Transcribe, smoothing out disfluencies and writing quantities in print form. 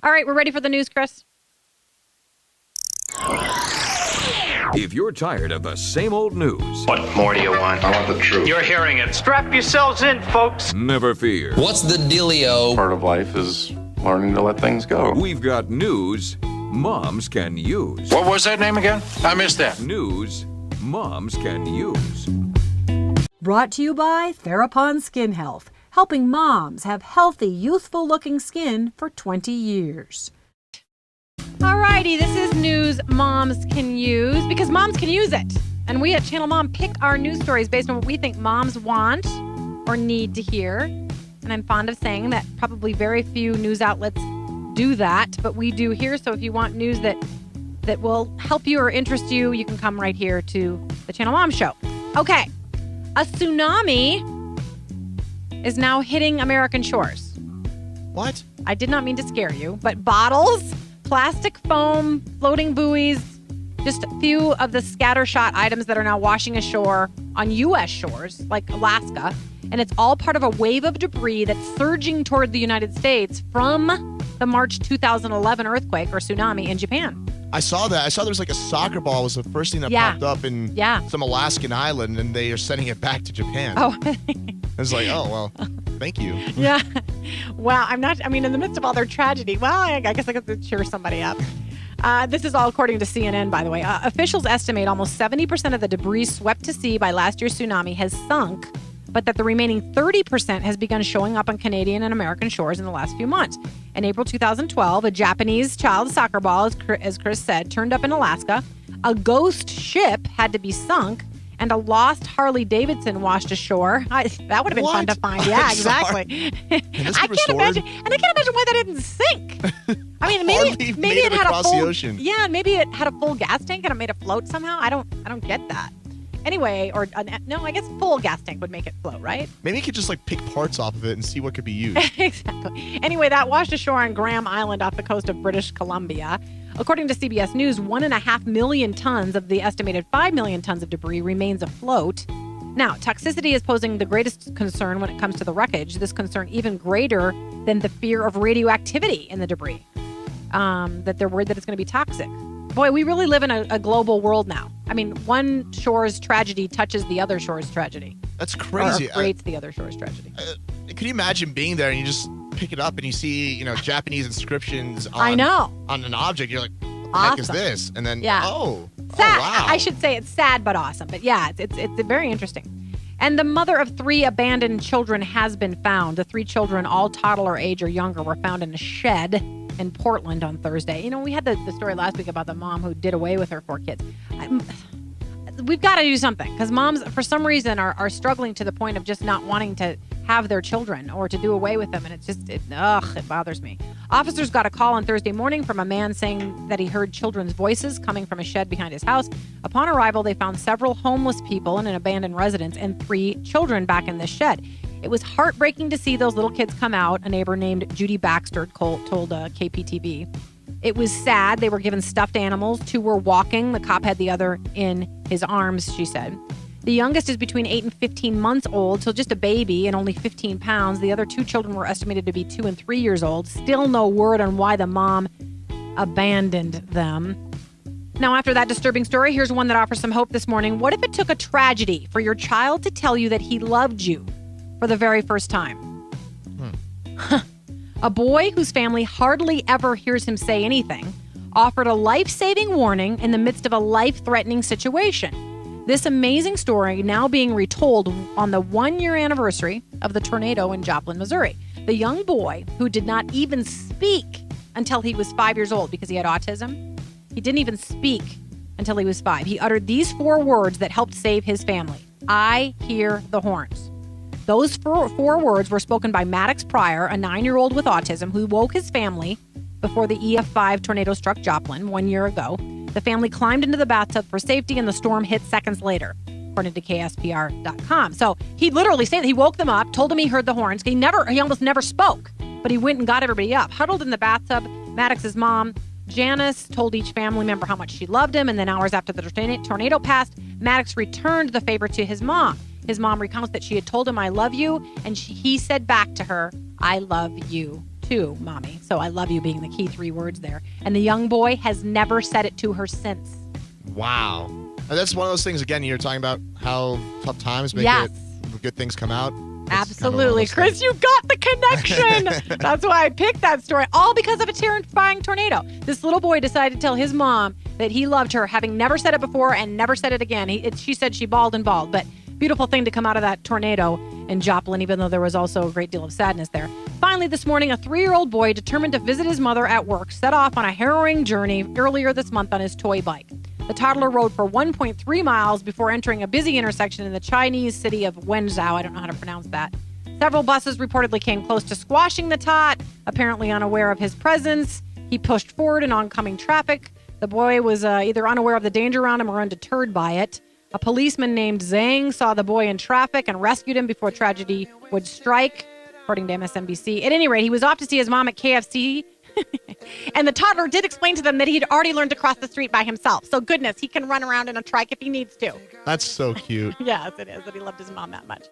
All right, we're ready for the news, Chris. If you're tired of the same old news, What more do you want? I want the truth. You're hearing it. Strap yourselves in, folks. never fear. What's the dealio? Part of life is learning to let things go. We've got news moms can use. What was that name again? I missed that. News moms can use. Brought to you by Therapon Skin Health, helping moms have healthy, youthful-looking skin for 20 years. All righty, this is news moms can use because moms can use it. And we at Channel Mom pick our news stories based on what we think moms want or need to hear. And I'm fond of saying that probably very few news outlets do that, but we do here. So if you want news that will help you or interest you, you can come right here to the Channel Mom Show. Okay, a tsunami is now hitting American shores. What? I did not mean to scare you, but bottles, plastic foam, floating buoys, just a few of the scattershot items that are now washing ashore on U.S. shores, like Alaska. And it's all part of a wave of debris that's surging toward the United States from the March 2011 earthquake or tsunami in Japan. I saw that. I saw there was like a soccer ball was the first thing that popped up in some Alaskan island, and they are sending it back to Japan. Oh. I was like, oh, well, thank you. Yeah. Well, in the midst of all their tragedy, well, I guess I could cheer somebody up. This is all according to CNN, by the way. Officials estimate almost 70% of the debris swept to sea by last year's tsunami has sunk, but that the remaining 30% has begun showing up on Canadian and American shores in the last few months. In April 2012, a Japanese child soccer ball, as Chris said, turned up in Alaska. A ghost ship had to be sunk, and a lost Harley Davidson washed ashore. That would have been fun to find. Yeah, exactly. I can't imagine why that didn't sink. I mean, maybe it had a full ocean. Yeah, maybe it had a full gas tank and it made it float somehow. I don't get that. Anyway, no, I guess full gas tank would make it float, right? Maybe you could just like pick parts off of it and see what could be used. Exactly. Anyway, that washed ashore on Graham Island off the coast of British Columbia. According to CBS News, 1.5 million tons of the estimated 5 million tons of debris remains afloat. Now, toxicity is posing the greatest concern when it comes to the wreckage. This concern even greater than the fear of radioactivity in the debris. That they're worried that it's going to be toxic. Boy, we really live in a global world now. I mean, one shore's tragedy touches the other shore's tragedy. That's crazy. Or creates the other shore's tragedy. Could you imagine being there and you just pick it up and you see, Japanese inscriptions on an object? You're like, what the heck is this? And then, sad. Oh, wow. I should say it's sad but awesome. But yeah, it's very interesting. And the mother of 3 abandoned children has been found. The 3 children, all toddler age or younger, were found in a shed in Portland on Thursday. We had the story last week about the mom who did away with her 4 kids. We've got to do something because moms, for some reason, are struggling to the point of just not wanting to have their children or to do away with them. And it bothers me. Officers got a call on Thursday morning from a man saying that he heard children's voices coming from a shed behind his house. Upon arrival, they found several homeless people in an abandoned residence and 3 children back in this shed. It was heartbreaking to see those little kids come out, a neighbor named Judy Baxter told KPTV. It was sad. They were given stuffed animals. 2 were walking. The cop had the other in his arms, she said. The youngest is between 8 and 15 months old, so just a baby and only 15 pounds. The other 2 children were estimated to be 2 and 3 years old. Still no word on why the mom abandoned them. Now, after that disturbing story, here's one that offers some hope this morning. What if it took a tragedy for your child to tell you that he loved you for the very first time? A boy whose family hardly ever hears him say anything offered a life-saving warning in the midst of a life-threatening situation. This amazing story now being retold on the 1-year anniversary of the tornado in Joplin, Missouri. The young boy, who did not even speak until he was 5 years old because he had autism, he didn't even speak until he was 5. He uttered these 4 words that helped save his family. I hear the horns. Those 4 words were spoken by Maddox Pryor, a 9-year-old with autism who woke his family before the EF5 tornado struck Joplin 1 year ago. The family climbed into the bathtub for safety and the storm hit seconds later, according to KSPR.com. So he literally said that he woke them up, told them he heard the horns. He almost never spoke, but he went and got everybody up. Huddled in the bathtub, Maddox's mom, Janice, told each family member how much she loved him, and then hours after the tornado passed, Maddox returned the favor to his mom. His mom recounts that she had told him, I love you, and he said back to her, I love you too, Mommy. So I love you being the key 3 words there. And the young boy has never said it to her since. Wow. And that's one of those things, again, you're talking about how tough times make good things come out. Absolutely. Chris, you got the connection. That's why I picked that story. All because of a terrifying tornado. This little boy decided to tell his mom that he loved her, having never said it before and never said it again. She said she bawled and bawled. But beautiful thing to come out of that tornado in Joplin, even though there was also a great deal of sadness there. Finally, this morning, a 3-year-old boy determined to visit his mother at work set off on a harrowing journey earlier this month on his toy bike. The toddler rode for 1.3 miles before entering a busy intersection in the Chinese city of Wenzhou. I don't know how to pronounce that. Several buses reportedly came close to squashing the tot, apparently unaware of his presence. He pushed forward in oncoming traffic. The boy was either unaware of the danger around him or undeterred by it. A policeman named Zhang saw the boy in traffic and rescued him before tragedy would strike, according to MSNBC. At any rate, he was off to see his mom at KFC. And the toddler did explain to them that he'd already learned to cross the street by himself. So goodness, he can run around in a trike if he needs to. That's so cute. Yes, it is. That he loved his mom that much.